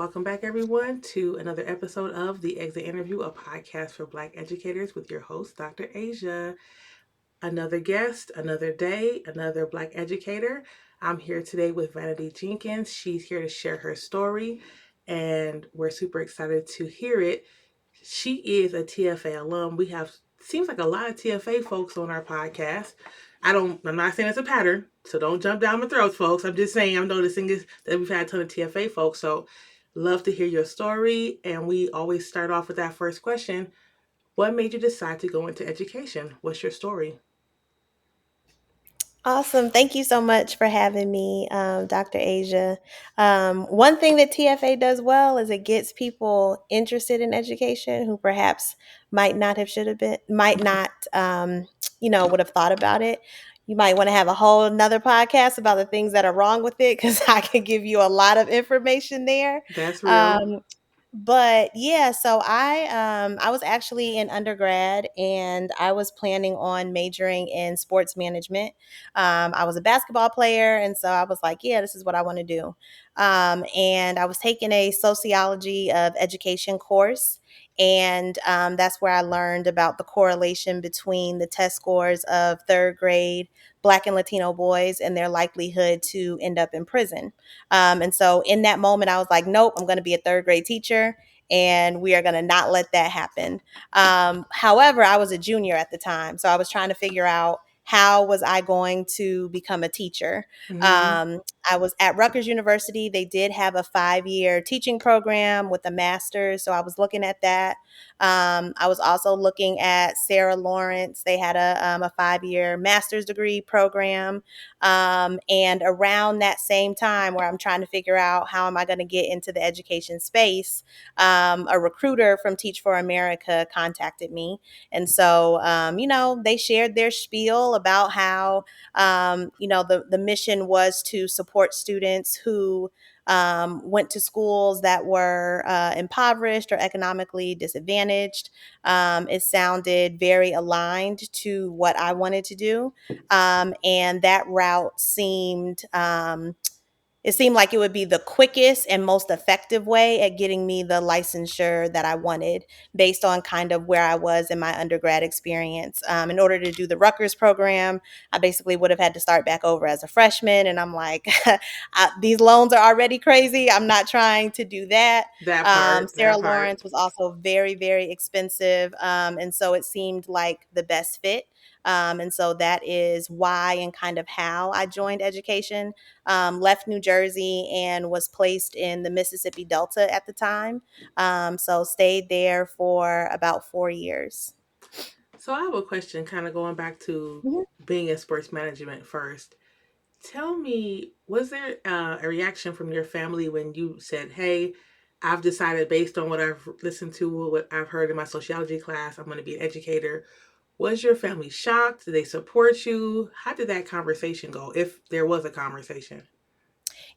Welcome back, everyone, to another episode of The Exit Interview, a podcast for Black educators with your host, Dr. Asia. Another guest, another day, another Black educator. I'm here today with Vanity Jenkins. She's here to share her story, and we're super excited to hear it. She is a TFA alum. We have seems like a lot of TFA folks on our podcast. I'm not saying it's a pattern, so don't jump down my throats, folks. I'm just saying I'm noticing is that we've had a ton of TFA folks. So love to hear your story. And we always start off with that first question. What made you decide to go into education? What's your story? Awesome. Thank you so much for having me, Dr. Asia. One thing that TFA does well is it gets people interested in education who perhaps might not, would have thought about it. You might want to have a whole another podcast about the things that are wrong with it because I can give you a lot of information there. That's real. Um, but yeah, so I was actually in undergrad and I was planning on majoring in sports management. I was a basketball player, and so I was like, yeah, this is what I want to do. And I was taking a sociology of education course. And that's where I learned about the correlation between the test scores of third grade Black and Latino boys and their likelihood to end up in prison. And so in that moment, I was like, nope, I'm going to be a third grade teacher and we are going to not let that happen. However, I was a junior at the time. So I was trying to figure out how was I going to become a teacher. Mm-hmm. Um, I was at Rutgers University. They did have a 5-year teaching program with a master's. So I was looking at that. I was also looking at Sarah Lawrence. They had a 5-year master's degree program. And around that same time where I'm trying to figure out how am I going to get into the education space, a recruiter from Teach for America contacted me. And so, they shared their spiel about how, the mission was to support students who went to schools that were impoverished or economically disadvantaged. It sounded very aligned to what I wanted to do. And that route seemed like it would be the quickest and most effective way at getting me the licensure that I wanted based on kind of where I was in my undergrad experience. In order to do the Rutgers program, I basically would have had to start back over as a freshman. And I'm like, these loans are already crazy. I'm not trying to do that. That part. Sarah That part. Lawrence was also very, very expensive. And so it seemed like the best fit. And so that is why and kind of how I joined education. Left New Jersey and was placed in the Mississippi Delta at the time. So stayed there for about 4 years. So I have a question, kind of going back to Mhm. being in sports management first. Tell me, was there a reaction from your family when you said, "Hey, I've decided based on what I've listened to, what I've heard in my sociology class, I'm going to be an educator." Was your family shocked? Did they support you? How did that conversation go, if there was a conversation?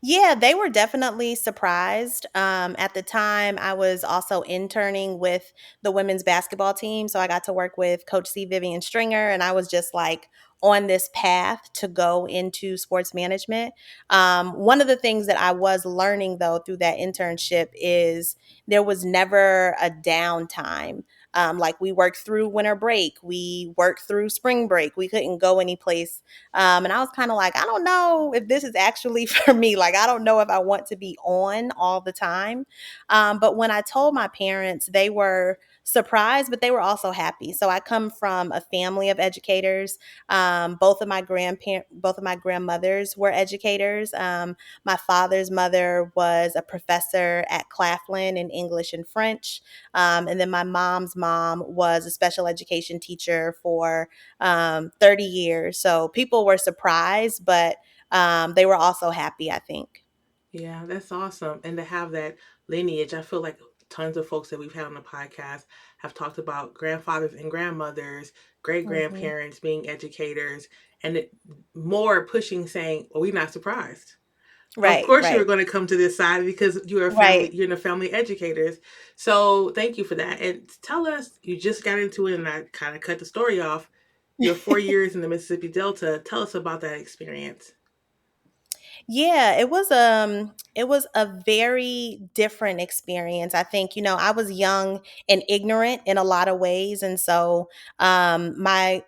Yeah, they were definitely surprised. At the time, I was also interning with the women's basketball team. So I got to work with Coach C. Vivian Stringer, and I was just like on this path to go into sports management. One of the things that I was learning, though, through that internship is there was never a downtime. Like we worked through winter break, we worked through spring break. We couldn't go anyplace and I was kind of like, I don't know if this is actually for me. Like, I don't know if I want to be on all the time. But when I told my parents, they were surprised, but they were also happy. So I come from a family of educators. Both of my grandmothers were educators. My father's mother was a professor at Claflin in English and French. And then my mom's mom was a special education teacher for 30 years. So people were surprised, but they were also happy, I think. Yeah, that's awesome. And to have that lineage, I feel like tons of folks that we've had on the podcast have talked about grandfathers and grandmothers, great Hmm. grandparents being educators, and it more pushing saying, well, we're not surprised. Of Right, course, you were right, going to come to this side because right. you're in a family educators. So thank you for that. And tell us, you just got into it, and I kind of cut the story off. Your 4 years in the Mississippi Delta. Tell us about that experience. Yeah, it was a very different experience. I think, I was young and ignorant in a lot of ways. And so my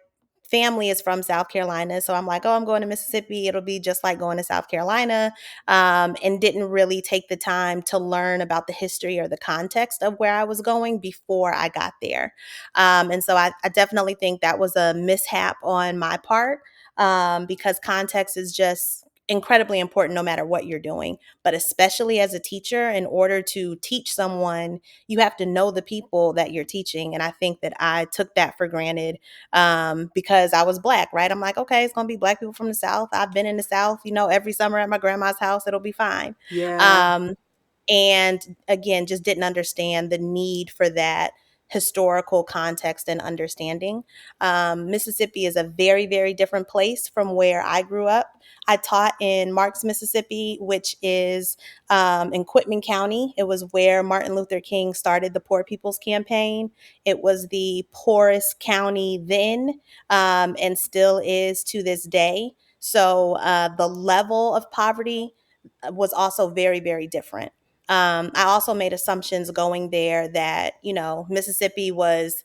family is from South Carolina. So I'm like, oh, I'm going to Mississippi. It'll be just like going to South Carolina. And didn't really take the time to learn about the history or the context of where I was going before I got there. And so I definitely think that was a mishap on my part, because context is just incredibly important no matter what you're doing. But especially as a teacher, in order to teach someone, you have to know the people that you're teaching. And I think that I took that for granted, because I was Black, right? I'm like, okay, it's going to be Black people from the South. I've been in the South, every summer at my grandma's house, it'll be fine. Yeah. Um, and again, just didn't understand the need for that historical context and understanding. Mississippi is a very, very different place from where I grew up. I taught in Marks, Mississippi, which is in Quitman County. It was where Martin Luther King started the Poor People's Campaign. It was the poorest county then, and still is to this day. So the level of poverty was also very, very different. I also made assumptions going there that, Mississippi was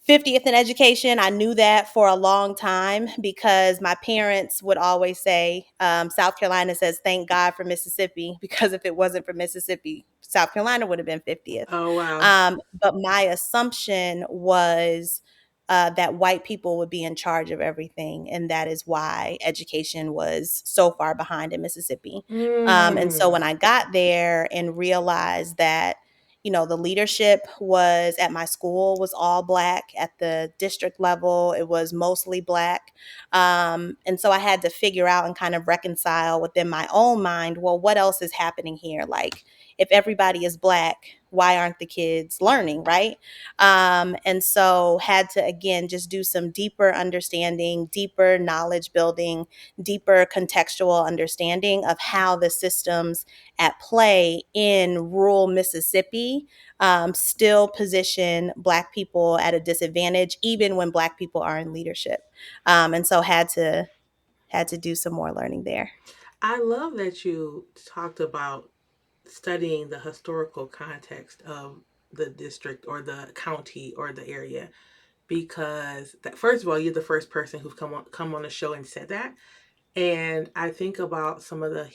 50th in education. I knew that for a long time because my parents would always say, South Carolina says, thank God for Mississippi, because if it wasn't for Mississippi, South Carolina would have been 50th. Oh, wow. But my assumption was that white people would be in charge of everything. And that is why education was so far behind in Mississippi. And so Mm. when I got there and realized that, the leadership was at my school was all Black. At the district level, it was mostly Black. And so I had to figure out and kind of reconcile within my own mind, well, what else is happening here? Like, if everybody is Black, why aren't the kids learning, right? And so had to, again, just do some deeper understanding, deeper knowledge building, deeper contextual understanding of how the systems at play in rural Mississippi still position Black people at a disadvantage, even when Black people are in leadership. And so had to do some more learning there. I love that you talked about studying the historical context of the district or the county or the area, because that, first of all, you're the first person who's come on the show and said that. And I think about some of the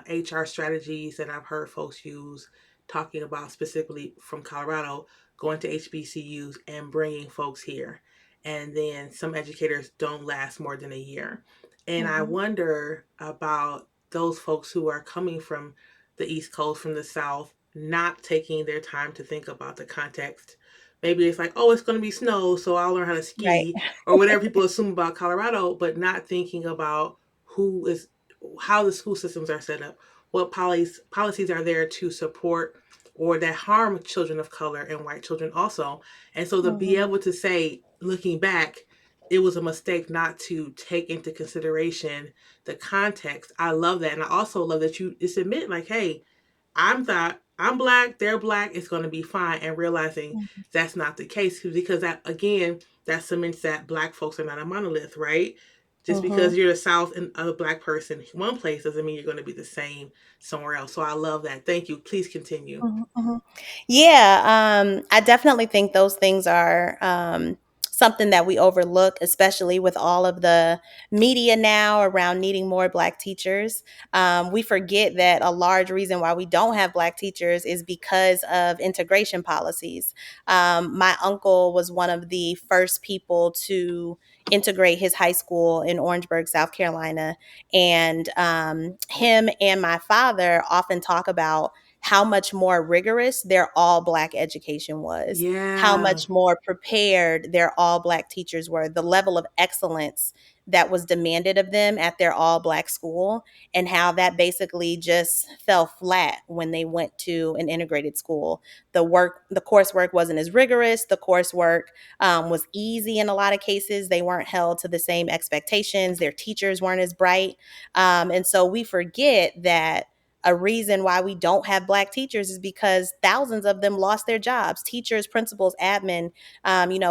HR strategies that I've heard folks use, talking about specifically from Colorado, going to HBCUs and bringing folks here. And then some educators don't last more than a year. And I Mm-hmm. wonder about those folks who are coming from the East Coast, from the South, not taking their time to think about the context. Maybe it's like, oh, it's going to be snow, so I'll learn how to Right. ski, or whatever people assume about Colorado, but not thinking about who is how the school systems are set up, what policies are there to support or that harm children of color and white children also. And so to be Mm-hmm. able to say, looking back, it was a mistake not to take into consideration the context. I love that. And I also love that you just admit, like, hey, I'm Black, they're Black, it's going to be fine, and realizing that's not the case, because that, again, that cements that Black folks are not a monolith, right? Just Mm-hmm. because you're the South and a Black person one place doesn't mean you're going to be the same somewhere else. So I love that. Thank you. Please continue. Mhm, mhm. Yeah, I definitely think those things are something that we overlook, especially with all of the media now around needing more Black teachers. We forget that a large reason why we don't have Black teachers is because of integration policies. My uncle was one of the first people to integrate his high school in Orangeburg, South Carolina. And him and my father often talk about how much more rigorous their all Black education was, how Yeah. much more prepared their all Black teachers were, the level of excellence that was demanded of them at their all Black school, and how that basically just fell flat when they went to an integrated school. The coursework wasn't as rigorous. The coursework was easy in a lot of cases. They weren't held to the same expectations. Their teachers weren't as bright. And so we forget that a reason why we don't have Black teachers is because thousands of them lost their jobs. Teachers, principals, admin,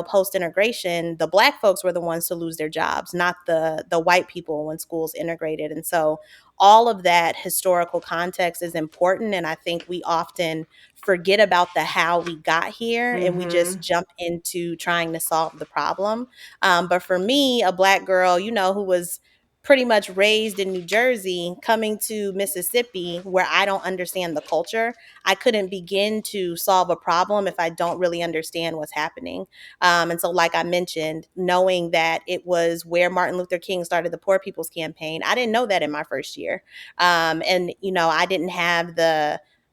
post integration, the Black folks were the ones to lose their jobs, not the white people when schools integrated. And so all of that historical context is important. And I think we often forget about the how we got here and we just Mm-hmm. jump into trying to solve the problem. But for me, a Black girl, who was pretty much raised in New Jersey, coming to Mississippi where I don't understand the culture, I couldn't begin to solve a problem if I don't really understand what's happening. And so, like I mentioned, knowing that it was where Martin Luther King started the Poor People's Campaign, I didn't know that in my first year. And I didn't have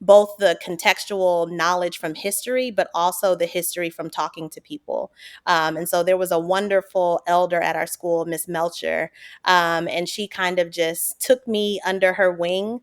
both the contextual knowledge from history, but also the history from talking to people. And so there was a wonderful elder at our school, Miss Melcher, and she kind of just took me under her wing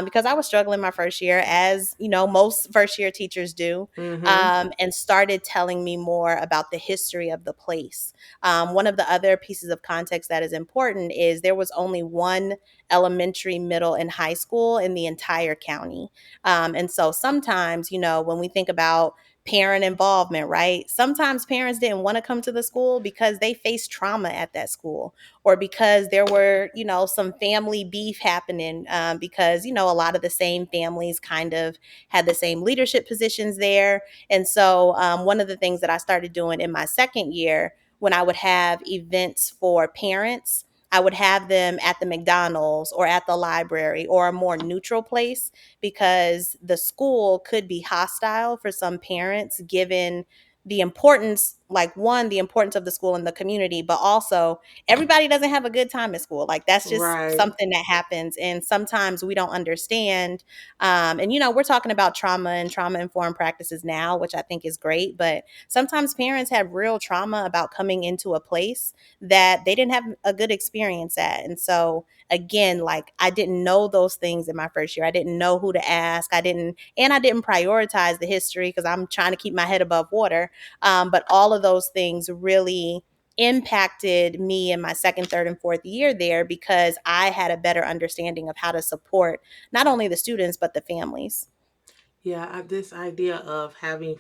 because I was struggling my first year, as most first year teachers do, Mm-hmm. and started telling me more about the history of the place. One of the other pieces of context that is important is there was only one elementary, middle, and high school in the entire county. And so sometimes, when we think about parent involvement, right? Sometimes parents didn't want to come to the school because they faced trauma at that school, or because there were, some family beef happening, because, a lot of the same families kind of had the same leadership positions there. And so one of the things that I started doing in my second year, when I would have events for parents, I would have them at the McDonald's or at the library or a more neutral place, because the school could be hostile for some parents given the importance, like, one, the importance of the school in the community, but also everybody doesn't have a good time at school. Like, that's just Right. something that happens. And sometimes we don't understand. And we're talking about trauma and trauma informed practices now, which I think is great. But sometimes parents have real trauma about coming into a place that they didn't have a good experience at. And so, again, like, I didn't know those things in my first year. I didn't know who to ask. I didn't prioritize the history because I'm trying to keep my head above water. But all of those things really impacted me in my second, third, and fourth year there, because I had a better understanding of how to support not only the students, but the families. Yeah, this idea of having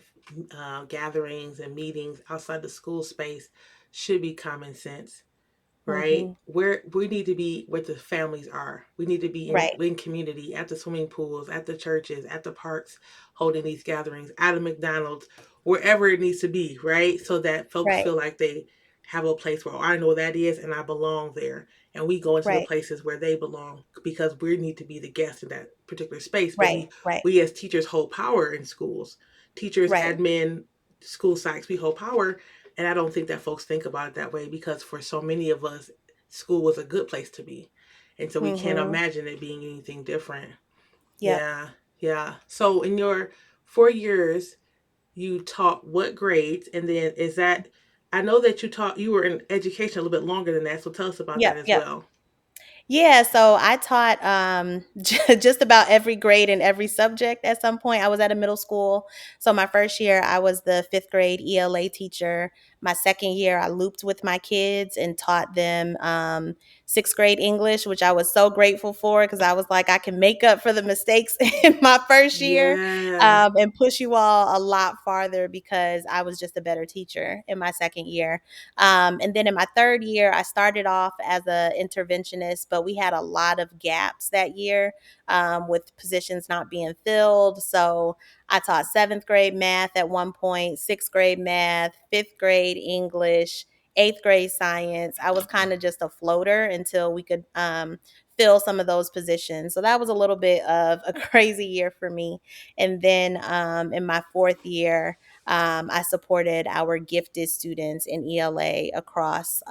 gatherings and meetings outside the school space should be common sense, right? Hmm. Where we need to be where the families are. We need to be Right, in community, at the swimming pools, at the churches, at the parks, holding these gatherings, at a McDonald's, wherever it needs to be, right? So that folks right, feel like they have a place where, oh, I know where that is and I belong there. And we go into the right, places where they belong because we need to be the guest in that particular space. But right, we right, we as teachers hold power in schools. Teachers, right. admin, school psychs, we hold power. And I don't think that folks think about it that way because for so many of us, school was a good place to be. And so we can't Hmm. imagine it being anything different. Yep. Yeah, yeah. So in your 4 years, you taught what grades? And then is that, I know that you were in education a little bit longer than that. So tell us about that Yep. as Yep. well. Yeah, so I taught just about every grade and every subject at some point. I was at a middle school. So my first year, I was the fifth grade ELA teacher. My second year, I looped with my kids and taught them sixth grade English, which I was so grateful for, because I was like, I can make up for the mistakes in my first year, Yes. and push you all a lot farther because I was just a better teacher in my second year. And then in my third year, I started off as an interventionist, but we had a lot of gaps that year, with positions not being filled. So I taught seventh grade math at one point, sixth grade math, fifth grade English, eighth grade science. I was kind of just a floater until we could fill some of those positions. So that was a little bit of a crazy year for me. And then in my fourth year, I supported our gifted students in ELA across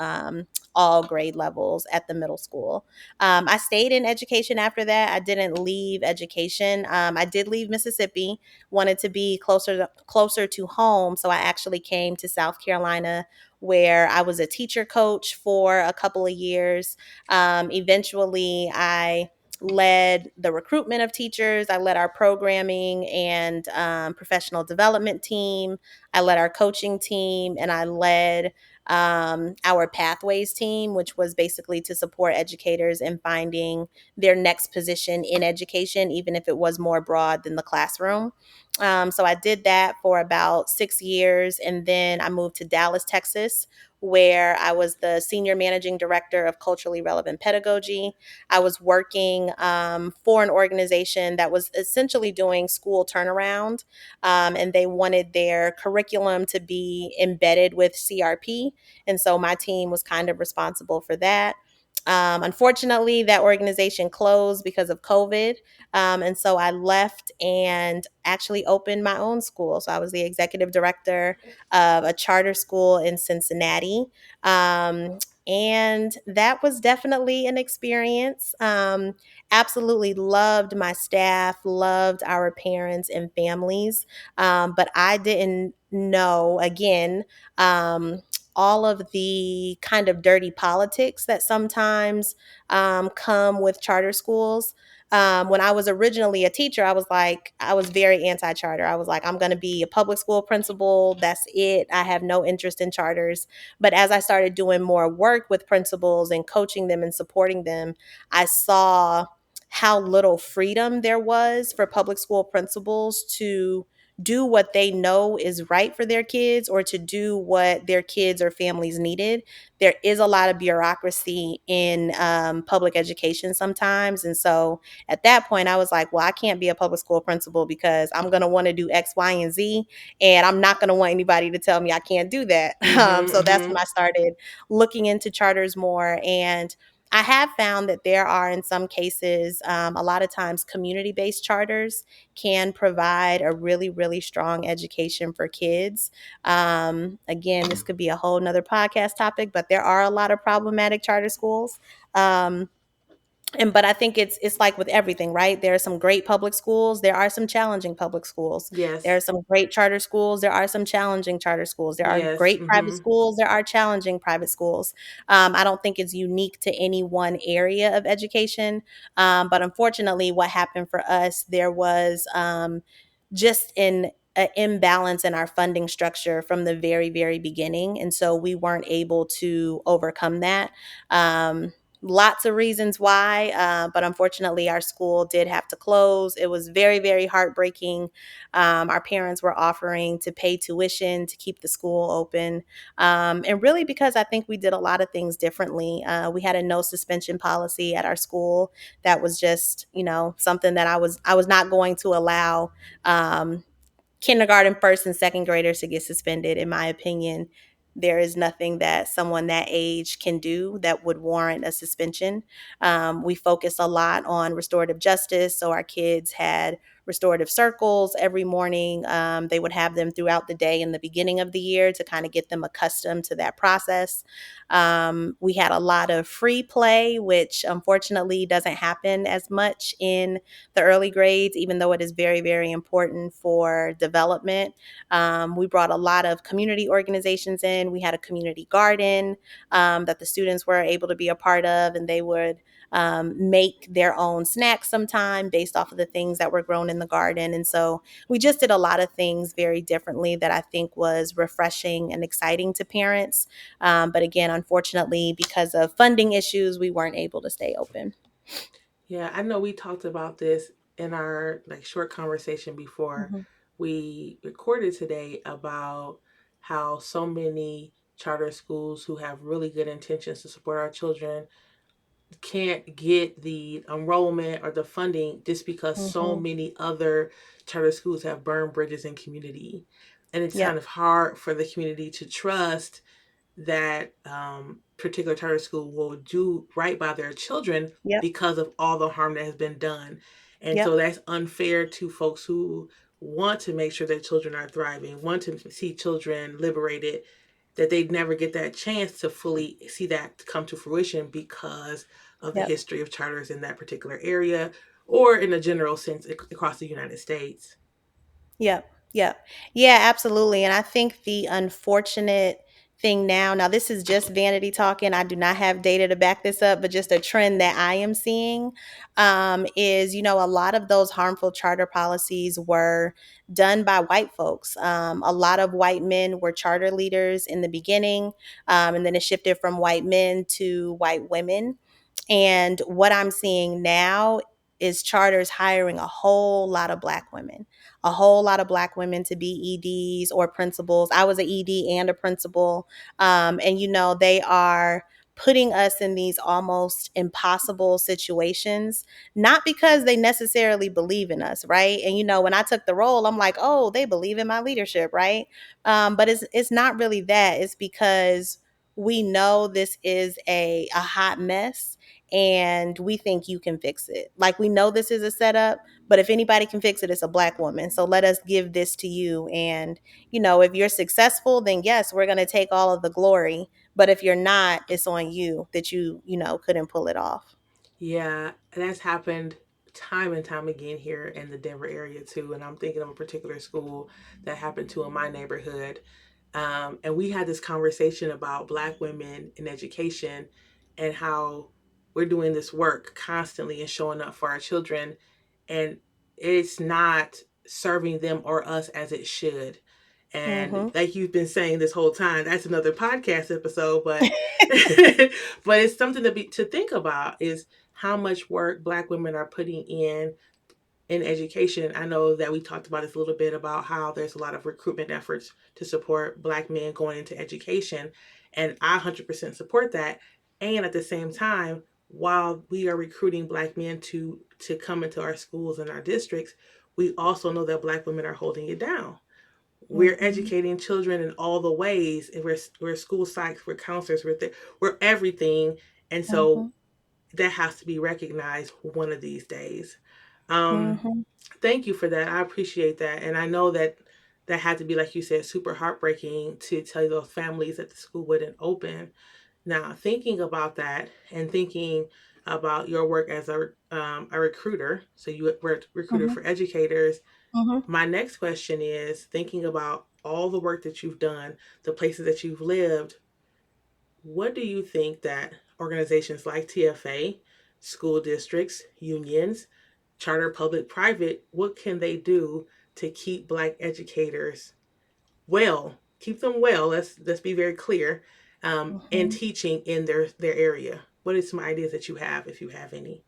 all grade levels at the middle school. I stayed in education after that. I didn't leave education. I did leave Mississippi, wanted to be closer to home. So I actually came to South Carolina, where I was a teacher coach for a couple of years. Eventually, I led the recruitment of teachers. I led our programming and professional development team. I led our coaching team, and I led our pathways team, which was basically to support educators in finding their next position in education, even if it was more broad than the classroom. So I did that for about 6 years. And then I moved to Dallas, Texas, where I was the senior managing director of culturally relevant pedagogy. I was working for an organization that was essentially doing school turnaround, and they wanted their curriculum to be embedded with CRP. And so my team was kind of responsible for that. Unfortunately, that organization closed because of COVID. And so I left and actually opened my own school. So I was the executive director of a charter school in Cincinnati. Um, and that was definitely an experience. Absolutely loved my staff, loved our parents and families. But I didn't know, again, all of the kind of dirty politics that sometimes come with charter schools. When I was originally a teacher, I was very anti charter. I was like, I'm going to be a public school principal. That's it. I have no interest in charters. But as I started doing more work with principals and coaching them and supporting them, I saw how little freedom there was for public school principals to do what they know is right for their kids or to do what their kids or families needed. There is a lot of bureaucracy in public education sometimes. And so at that point, I was like, well, I can't be a public school principal because I'm going to want to do X, Y, and Z. And I'm not going to want anybody to tell me I can't do that. Mm-hmm, So that's mm-hmm. when I started looking into charters more. And I have found that there are, in some cases, a lot of times community based charters can provide a really, really strong education for kids. Again, this could be a whole nother podcast topic, but there are a lot of problematic charter schools. Um, and but I think it's like with everything, right? There are some great public schools, there are some challenging public schools. There are Yes. some great charter schools, there are some challenging charter schools. There are Yes. great private Mm-hmm. schools, there are challenging private schools. I don't think it's unique to any one area of education. But unfortunately, what happened for us, there was just an imbalance in our funding structure from the very, very beginning. And so we weren't able to overcome that. Lots of reasons why, but unfortunately, our school did have to close. It was very, very heartbreaking. Our parents were offering to pay tuition to keep the school open. And really, because I think we did a lot of things differently. We had a no suspension policy at our school that was just, something that I was not going to allow kindergarten, first, and second graders to get suspended. In my opinion, there is nothing that someone that age can do that would warrant a suspension. We focused a lot on restorative justice. So our kids had restorative circles every morning. They would have them throughout the day in the beginning of the year to kind of get them accustomed to that process. We had a lot of free play, which unfortunately doesn't happen as much in the early grades, even though it is very, very important for development. We brought a lot of community organizations in. We had a community garden that the students were able to be a part of, and they would make their own snacks sometime based off of the things that were grown in the garden. And so we just did a lot of things very differently that I think was refreshing and exciting to parents. But again, unfortunately, because of funding issues, we weren't able to stay open. Yeah, I know we talked about this in our like short conversation before Mhm. we recorded today about how so many charter schools who have really good intentions to support our children can't get the enrollment or the funding just because so Mhm. many other charter schools have burned bridges in community. And it's kind Yep. of hard for the community to trust that particular charter school will do right by their children Yep. because of all the harm that has been done. And so Yep. that's unfair to folks who want to make sure their children are thriving, want to see children liberated, that they'd never get that chance to fully see that come to fruition because of the Yep. history of charters in that particular area or in a general sense across the United States. Yep. Yep. Yeah, absolutely. And I think the unfortunate thing now. Now, this is just vanity talking. I do not have data to back this up, but just a trend that I am seeing is, a lot of those harmful charter policies were done by white folks. A lot of white men were charter leaders in the beginning, and then it shifted from white men to white women. And what I'm seeing now is charters hiring a whole lot of black women, to be EDs or principals. I was an ED and a principal. And, they are putting us in these almost impossible situations, not because they necessarily believe in us, right? And, when I took the role, I'm like, oh, they believe in my leadership, right? But it's not really that. It's because we know this is a hot mess and we think you can fix it. Like, we know this is a setup, but if anybody can fix it, it's a black woman. So let us give this to you. And, if you're successful, then yes, we're going to take all of the glory. But if you're not, it's on you that you couldn't pull it off. Yeah, and that's happened time and time again here in the Denver area too. And I'm thinking of a particular school that happened to in my neighborhood. And we had this conversation about Black women in education and how we're doing this work constantly and showing up for our children, and it's not serving them or us as it should. And Mm-hmm. like you've been saying this whole time, that's another podcast episode, but but it's something to think about is how much work Black women are putting in education. I know that we talked about this a little bit about how there's a lot of recruitment efforts to support Black men going into education, and I 100% support that. And at the same time, while we are recruiting Black men to come into our schools and our districts, we also know that Black women are holding it down. We're Mm-hmm. educating children in all the ways, and we're school psychs, we're counselors, we're everything, and so Mm-hmm. that has to be recognized one of these days. Um, Mm-hmm. Thank you for that. I appreciate that, and I know that that had to be, like you said, super heartbreaking to tell those families that the school wouldn't open. Now, thinking about that and thinking about your work as a recruiter, so you were a recruiter Mm-hmm. for educators. Mm-hmm. My next question is thinking about all the work that you've done, the places that you've lived, what do you think that organizations like TFA, school districts, unions, charter, public, private, what can they do to keep Black educators well, keep them well? Let's be very clear, and Mm-hmm. teaching in their area. What are some ideas that you have, if you have any?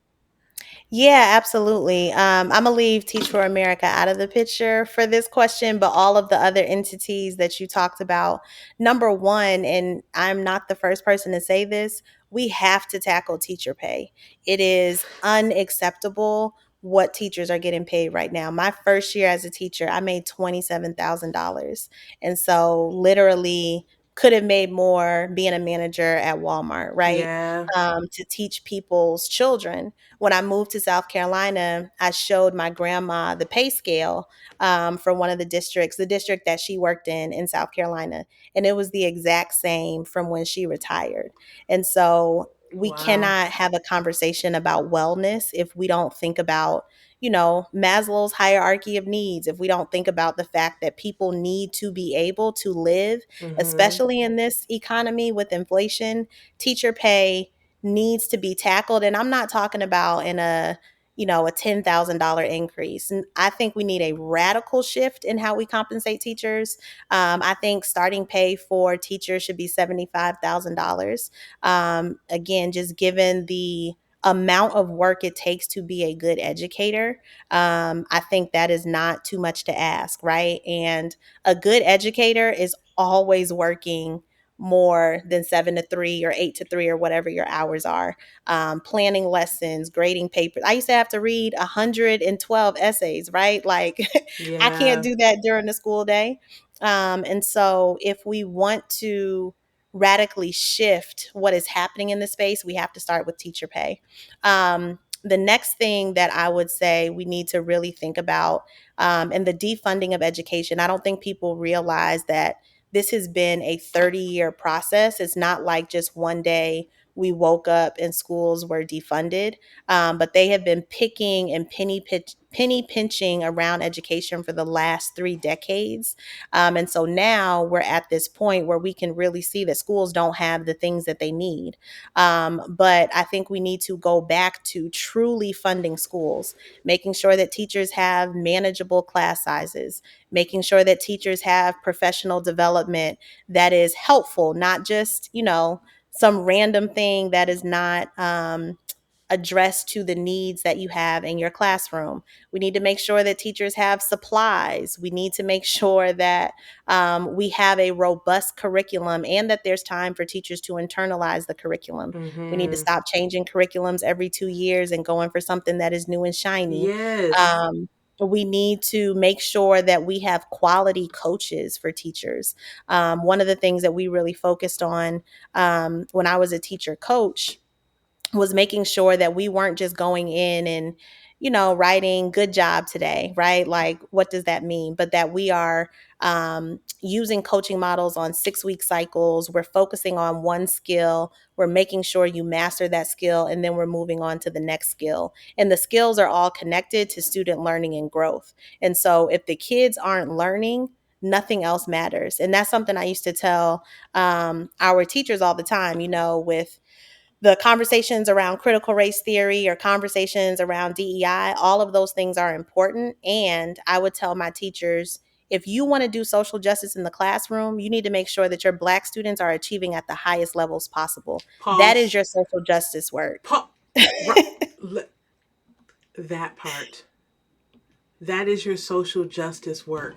Yeah, absolutely. I'm gonna leave Teach for America out of the picture for this question, but all of the other entities that you talked about, number one, and I'm not the first person to say this, we have to tackle teacher pay. It is unacceptable what teachers are getting paid right now. My first year as a teacher, I made $27,000. And so literally could have made more being a manager at Walmart, right? Yeah. To teach people's children. When I moved to South Carolina, I showed my grandma the pay scale from one of the district that she worked in South Carolina, and it was the exact same from when she retired. And so we Wow. cannot have a conversation about wellness if we don't think about, Maslow's hierarchy of needs, if we don't think about the fact that people need to be able to live, Mm-hmm. especially in this economy with inflation. Teacher pay needs to be tackled. And I'm not talking about in a $10,000 increase. And I think we need a radical shift in how we compensate teachers. I think starting pay for teachers should be $75,000. Again, just given the amount of work it takes to be a good educator, I think that is not too much to ask, right? And a good educator is always working more than 7 to 3 or 8 to 3 or whatever your hours are, planning lessons, grading papers. I used to have to read 112 essays, right? Like, I can't Yeah. do that during the school day. And so, if we want to radically shift what is happening in the space, we have to start with teacher pay. The next thing that I would say we need to really think about, and the defunding of education, I don't think people realize that this has been a 30-year process. It's not like just one day we woke up and schools were defunded. But they have been picking and penny pinching around education for the last 3 decades. And so now we're at this point where we can really see that schools don't have the things that they need. But I think we need to go back to truly funding schools, making sure that teachers have manageable class sizes, making sure that teachers have professional development that is helpful, not just, some random thing that is not addressed to the needs that you have in your classroom. We need to make sure that teachers have supplies. We need to make sure that we have a robust curriculum and that there's time for teachers to internalize the curriculum. We need to Mm-hmm. stop changing curriculums every 2 years and going for something that is new and shiny. Yes. Um, we need to make sure that we have quality coaches for teachers. One of the things that we really focused on when I was a teacher coach was making sure that we weren't just going in and writing good job today, right? Like, what does that mean? But that we are using coaching models on 6-week cycles. We're focusing on one skill. We're making sure you master that skill, and then we're moving on to the next skill. And the skills are all connected to student learning and growth. And so if the kids aren't learning, nothing else matters. And that's something I used to tell our teachers all the time, with the conversations around critical race theory or conversations around DEI. All of those things are important. And I would tell my teachers, if you want to do social justice in the classroom, you need to make sure that your Black students are achieving at the highest levels possible. That is Pause. your social justice work. Right. That part. That is your social justice work.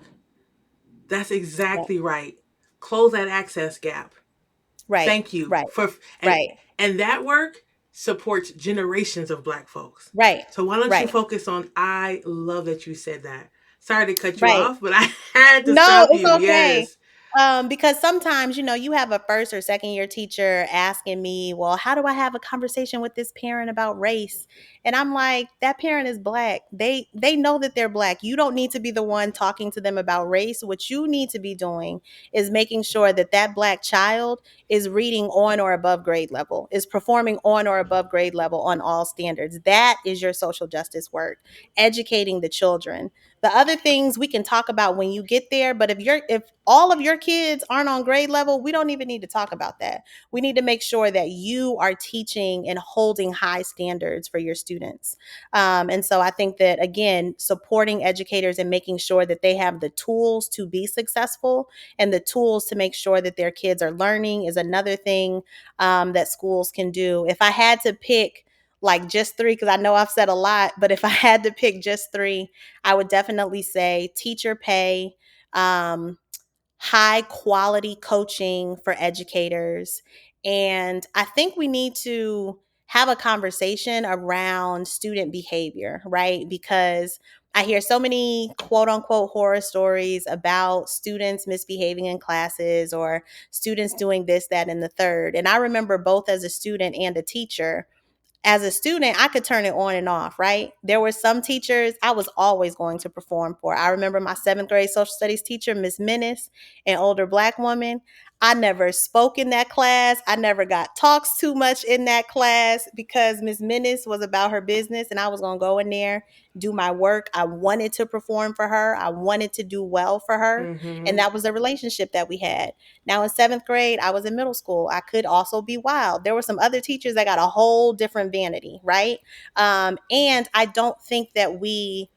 That's Yeah. exactly right. Close that access gap. Right, Thank you right, for and right, and that work supports generations of Black folks. right, So why don't you right, focus on? I love that you said that. Sorry to cut you right. off, but I had to No, stop it's you. okay. Yes. Because sometimes, you have a first or second year teacher asking me, well, how do I have a conversation with this parent about race? And I'm like, that parent is Black. They know that they're Black. You don't need to be the one talking to them about race. What you need to be doing is making sure that that Black child is reading on or above grade level, is performing on or above grade level on all standards. That is your social justice work, educating the children. The other things we can talk about when you get there, but if all of your kids aren't on grade level, we don't even need to talk about that. We need to make sure that you are teaching and holding high standards for your students. And so I think that, again, supporting educators and making sure that they have the tools to be successful and the tools to make sure that their kids are learning is another thing that schools can do. If I had to pick like just three, because I know I've said a lot, but if I had to pick just three, I would definitely say teacher pay, um, high quality coaching for educators. And I think we need to have a conversation around student behavior, right? Because I hear so many quote unquote horror stories about students misbehaving in classes or students doing this, that, and the third. And I remember both as a student and a teacher, as a student, I could turn it on and off, right? There were some teachers I was always going to perform for. I remember my 7th grade social studies teacher, Miss Menace, an older Black woman. I never spoke in that class. I never got talks too much in that class because Miss Menace was about her business and I was going to go in there, do my work. I wanted to perform for her. I wanted to do well for her. And Mm-hmm. that was the relationship that we had. Now, in 7th grade, I was in middle school. I could also be wild. There were some other teachers that got a whole different vanity, right? And I don't think that we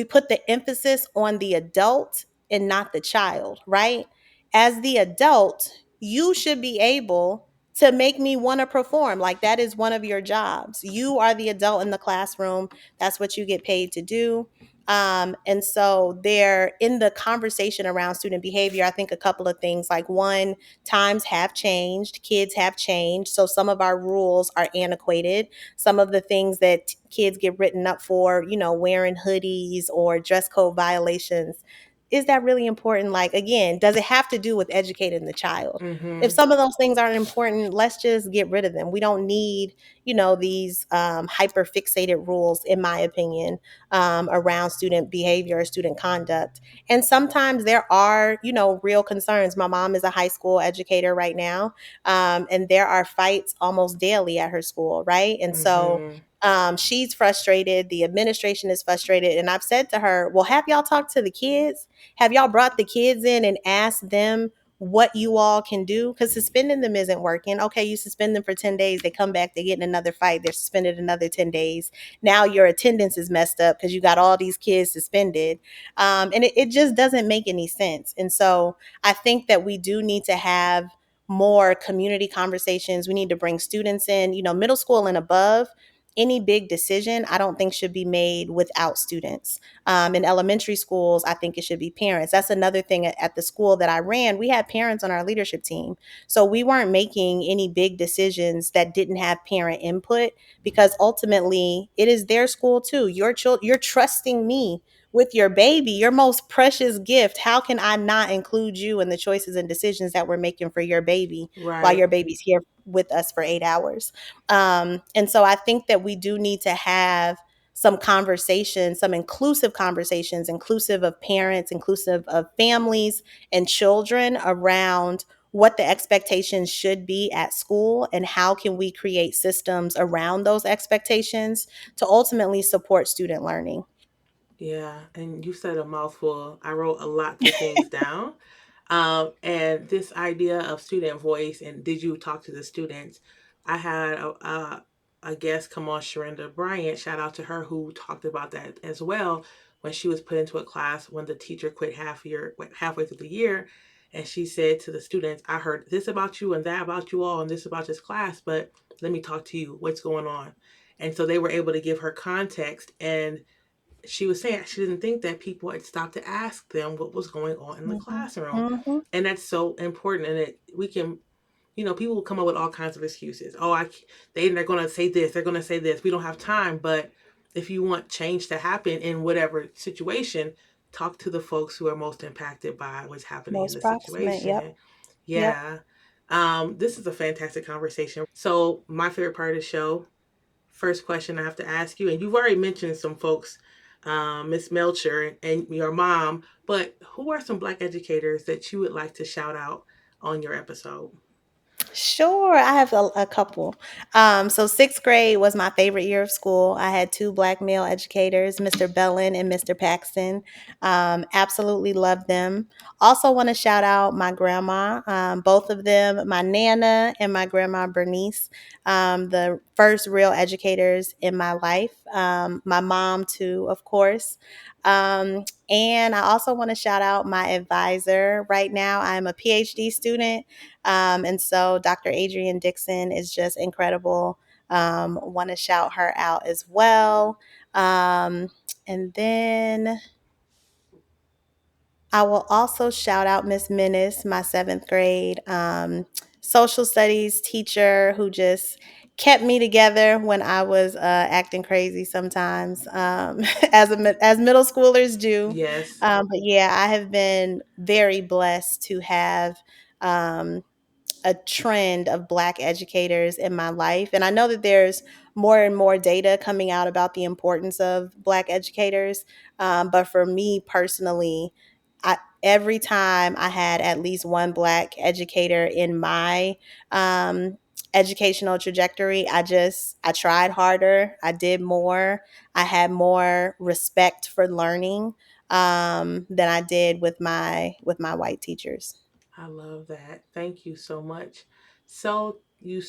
put the emphasis on the adult and not the child, right? As the adult, you should be able to make me want to perform. Like, that is one of your jobs. You are the adult in the classroom. That's what you get paid to do. And so there, in the conversation around student behavior, I think a couple of things, like, one, times have changed, kids have changed. So some of our rules are antiquated. Some of the things that kids get written up for, wearing hoodies or dress code violations, is that really important? Like, again, does it have to do with educating the child? If Mm-hmm. some of those things aren't important, let's just get rid of them. We don't need, these hyper fixated rules, in my opinion, around student behavior or student conduct. And sometimes there are, real concerns. My mom is a high school educator right now, and there are fights almost daily at her school, right? And so Mm-hmm. she's frustrated. The administration is frustrated. And I've said to her, well, have y'all talked to the kids? Have y'all brought the kids in and asked them what you all can do? Because suspending them isn't working. Okay, you suspend them for 10 days. They come back, they get in another fight. They're suspended another 10 days. Now your attendance is messed up because you got all these kids suspended. And it just doesn't make any sense. And so I think that we do need to have more community conversations. We need to bring students in, middle school and above. Any big decision, I don't think should be made without students. In elementary schools, I think it should be parents. That's another thing at the school that I ran. We had parents on our leadership team. So we weren't making any big decisions that didn't have parent input, because ultimately it is their school too. You're trusting me with your baby, your most precious gift. How can I not include you in the choices and decisions that we're making for your baby while Right. your baby's here with us for 8 hours? And so I think that we do need to have some conversations, some inclusive conversations, inclusive of parents, inclusive of families and children, around what the expectations should be at school and how can we create systems around those expectations to ultimately support student learning. Yeah, and you said a mouthful. I wrote a lots of things down. And this idea of student voice and did you talk to the students? I had a guest come on, Sharonda Bryant, shout out to her, who talked about that as well when she was put into a class when the teacher quit halfway through the year. And she said to the students, I heard this about you and that about you all and this about this class, but let me talk to you. What's going on? And so they were able to give her context, and she was saying she didn't think that people had stopped to ask them what was going on in the Mhm, classroom. mhm. And that's so important. And we can, people will come up with all kinds of excuses. Oh, they're going to say this, they're going to say this. We don't have time. But if you want change to happen in whatever situation, talk to the folks who are most impacted by what's happening in Most the proximate. Yep. situation. Yep. Yeah. This is a fantastic conversation. So my favorite part of the show, first question I have to ask you, and you've already mentioned some folks, Miss Melcher and your mom, but who are some Black educators that you would like to shout out on your episode? Sure, I have a couple. So sixth grade was my favorite year of school. I had two Black male educators, Mr. Bellin and Mr. Paxton. Absolutely loved them. Also, want to shout out my grandma, both of them, my Nana and my grandma Bernice, the first real educators in my life. My mom, too, of course. And I also want to shout out my advisor. Right now, I'm a PhD student. And so Dr. Adrienne Dixon is just incredible. Want to shout her out as well. And then I will also shout out Miss Menace, my seventh grade social studies teacher, who just kept me together when I was acting crazy sometimes, as middle schoolers do. Yes, But yeah, I have been very blessed to have. Um, a trend of Black educators in my life. And I know that there's more and more data coming out about the importance of Black educators. But for me personally, every time I had at least one Black educator in my educational trajectory, I tried harder, I did more, I had more respect for learning than I did with my white teachers. I love that. Thank you so much. So you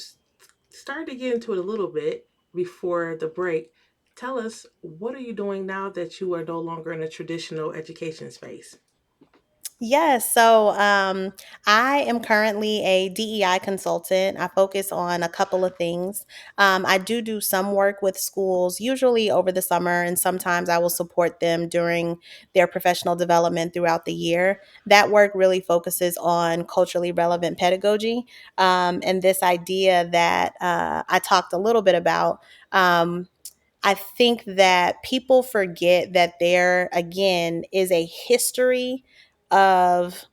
started to get into it a little bit before the break. Tell us, what are you doing now that you are no longer in a traditional education space? Yes. So I am currently a DEI consultant. I focus on a couple of things. I do some work with schools, usually over the summer, and sometimes I will support them during their professional development throughout the year. That work really focuses on culturally relevant pedagogy, and this idea that I talked a little bit about. I think that people forget that there, again, is a history of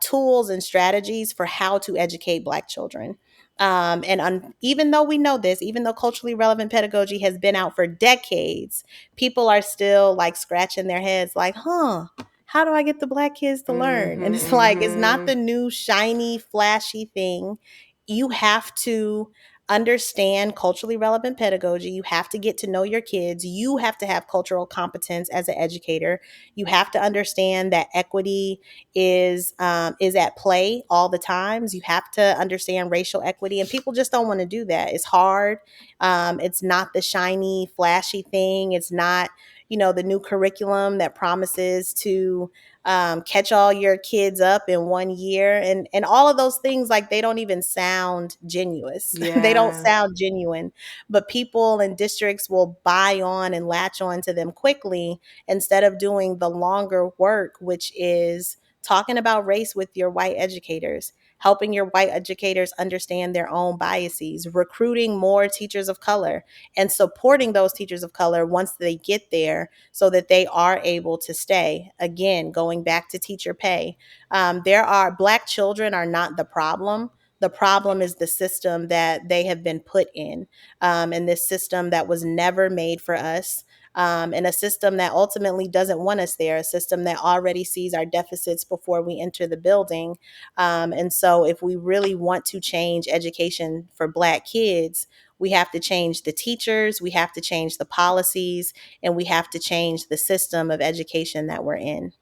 tools and strategies for how to educate Black children. Even though we know this, even though culturally relevant pedagogy has been out for decades, people are still like scratching their heads, like, huh, how do I get the Black kids to learn? And Mm-hmm, it's like, it's not mm-hmm. the new, shiny, flashy thing. You have to understand culturally relevant pedagogy. You have to get to know your kids. You have to have cultural competence as an educator. You have to understand that equity is at play all the times. You have to understand racial equity, and people just don't want to do that. It's hard. It's not the shiny, flashy thing. It's not, the new curriculum that promises to catch all your kids up in 1 year, and all of those things, like, they don't even sound genuine. They don't Yeah. sound genuine, but people and districts will buy on and latch on to them quickly instead of doing the longer work, which is talking about race with your white educators, helping your white educators understand their own biases, recruiting more teachers of color, and supporting those teachers of color once they get there so that they are able to stay. Again, going back to teacher pay, there are Black children are not the problem. The problem is the system that they have been put in, and this system that was never made for us. And a system that ultimately doesn't want us there, a system that already sees our deficits before we enter the building. And so, if we really want to change education for Black kids, we have to change the teachers, we have to change the policies, and we have to change the system of education that we're in.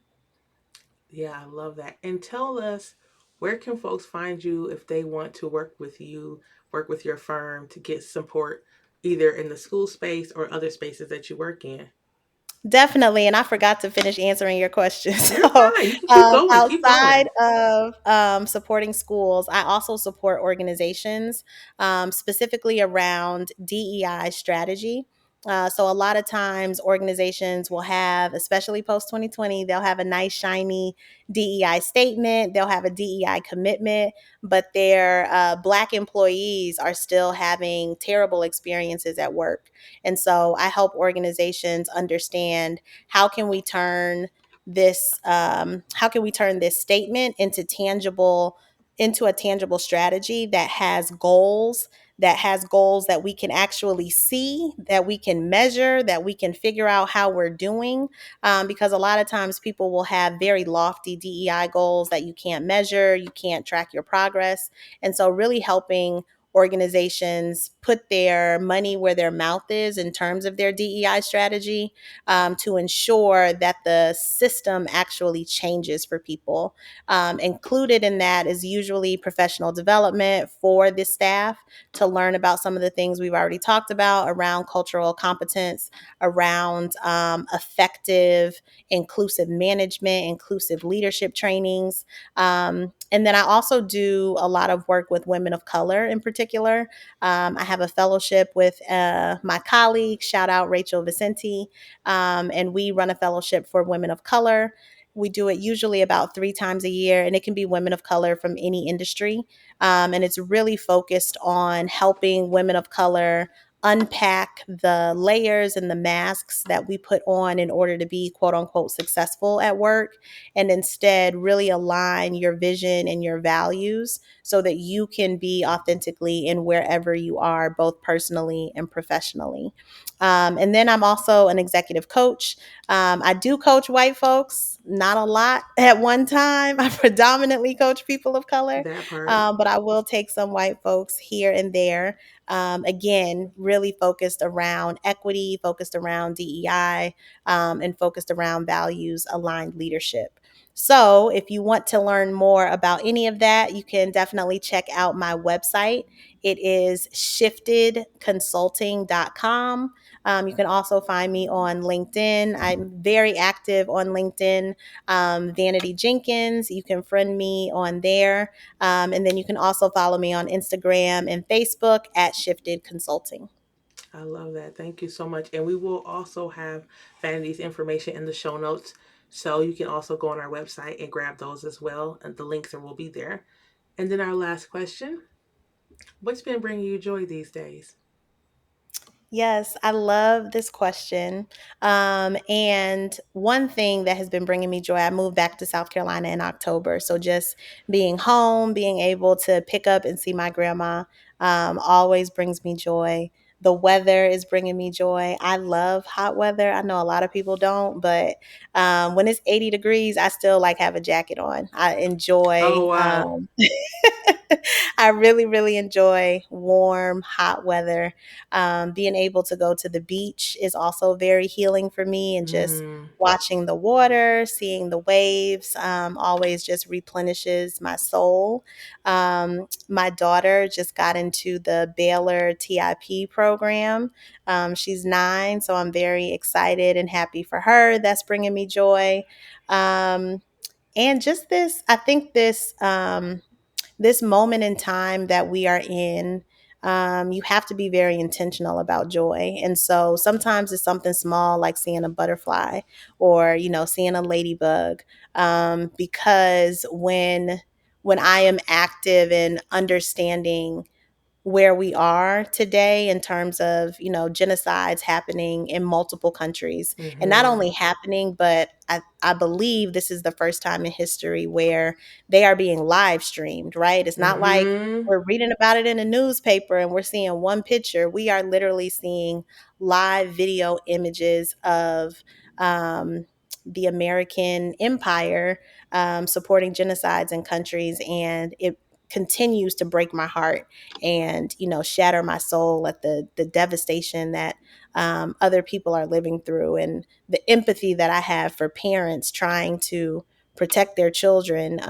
Yeah, I love that. And tell us, where can folks find you if they want to work with you, work with your firm to get support either in the school space or other spaces that you work in? Definitely, and I forgot to finish answering your question. You're So, fine. You can keep going. Keep outside going. of supporting schools, I also support organizations, specifically around DEI strategy. So, a lot of times, organizations will have, especially post 2020, they'll have a nice, shiny DEI statement, they'll have a DEI commitment, but their Black employees are still having terrible experiences at work. And so I help organizations understand how can we turn this statement into a tangible strategy that has goals that we can actually see, that we can measure, that we can figure out how we're doing. Because a lot of times people will have very lofty DEI goals that you can't measure, you can't track your progress. And so, really helping organizations put their money where their mouth is in terms of their DEI strategy, to ensure that the system actually changes for people. Included in that is usually professional development for the staff to learn about some of the things we've already talked about around cultural competence, around effective, inclusive management, inclusive leadership trainings. And then I also do a lot of work with women of color in particular. I have a fellowship with my colleague, shout out Rachel Vicente, and we run a fellowship for women of color. We do it usually about 3 times a year, and it can be women of color from any industry. And it's really focused on helping women of color unpack the layers and the masks that we put on in order to be quote unquote successful at work, and instead really align your vision and your values so that you can be authentically in wherever you are, both personally and professionally. And then I'm also an executive coach. I do coach white folks, not a lot at one time. I predominantly coach people of color, That part. but I will take some white folks here and there. Again, really focused around equity, focused around DEI, and focused around values aligned leadership. So, if you want to learn more about any of that, you can definitely check out my website. It is shiftedconsulting.com. You can also find me on LinkedIn. I'm very active on LinkedIn. Vanity Jenkins, you can friend me on there. And then you can also follow me on Instagram and Facebook at Shifted Consulting. I love that. Thank you so much. And we will also have Vanity's information in the show notes. So you can also go on our website and grab those as well. And the links will be there. And then our last question, what's been bringing you joy these days? Yes, I love this question. And one thing that has been bringing me joy, I moved back to South Carolina in October. So just being home, being able to pick up and see my grandma, always brings me joy. The weather is bringing me joy. I love hot weather. I know a lot of people don't, but when it's 80 degrees, I still like have a jacket on. I Oh, enjoy wow. I really, really enjoy warm, hot weather. Being able to go to the beach is also very healing for me, and just Mm, watching the water, seeing the waves, always just replenishes my soul. My daughter just got into the Baylor TIP program. She's 9, so I'm very excited and happy for her. That's bringing me joy. Um, and just this, I think this moment in time that we are in, you have to be very intentional about joy. And so sometimes it's something small like seeing a butterfly, or, seeing a ladybug. Because when I am active in understanding where we are today in terms of genocides happening in multiple countries, and not mm-hmm. only happening, but I believe this is the first time in history where they are being live streamed, right? It's not like Mm-hmm. we're reading about it in a newspaper and we're seeing one picture. We are literally seeing live video images of the American empire supporting genocides in countries, and it continues to break my heart and shatter my soul at the devastation that other people are living through, and the empathy that I have for parents trying to protect their children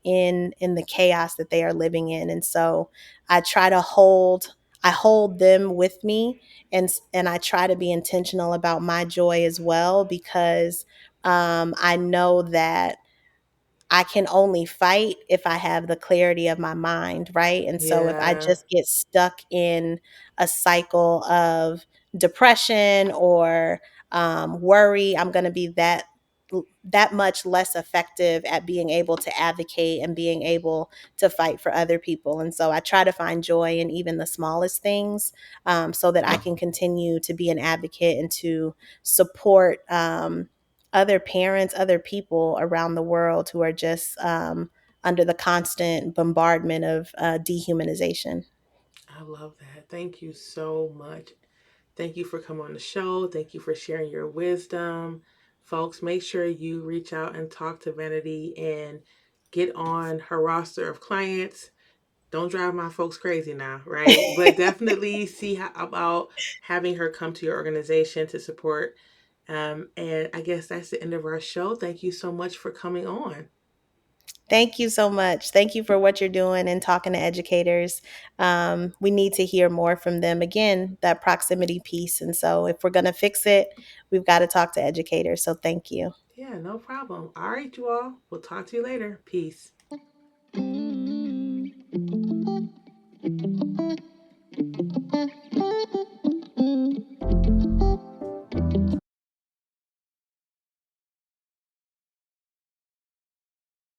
in the chaos that they are living in. And so I try to hold them with me, and I try to be intentional about my joy as well, because I know that I can only fight if I have the clarity of my mind, right? And so if I Yeah. just get stuck in a cycle of depression or worry, I'm going to be that much less effective at being able to advocate and being able to fight for other people. And so I try to find joy in even the smallest things, so that I can continue to be an advocate and to support other parents, other people around the world who are just under the constant bombardment of dehumanization. I love that. Thank you so much. Thank you for coming on the show. Thank you for sharing your wisdom. Folks, make sure you reach out and talk to Vanity and get on her roster of clients. Don't drive my folks crazy now, right? But definitely see how about having her come to your organization to support. And I guess that's the end of our show. Thank you so much for coming on. Thank you so much. Thank you for what you're doing and talking to educators. We need to hear more from them. Again, that proximity piece. And so if we're going to fix it, we've got to talk to educators. So thank you. Yeah, no problem. All right, you all. We'll talk to you later. Peace.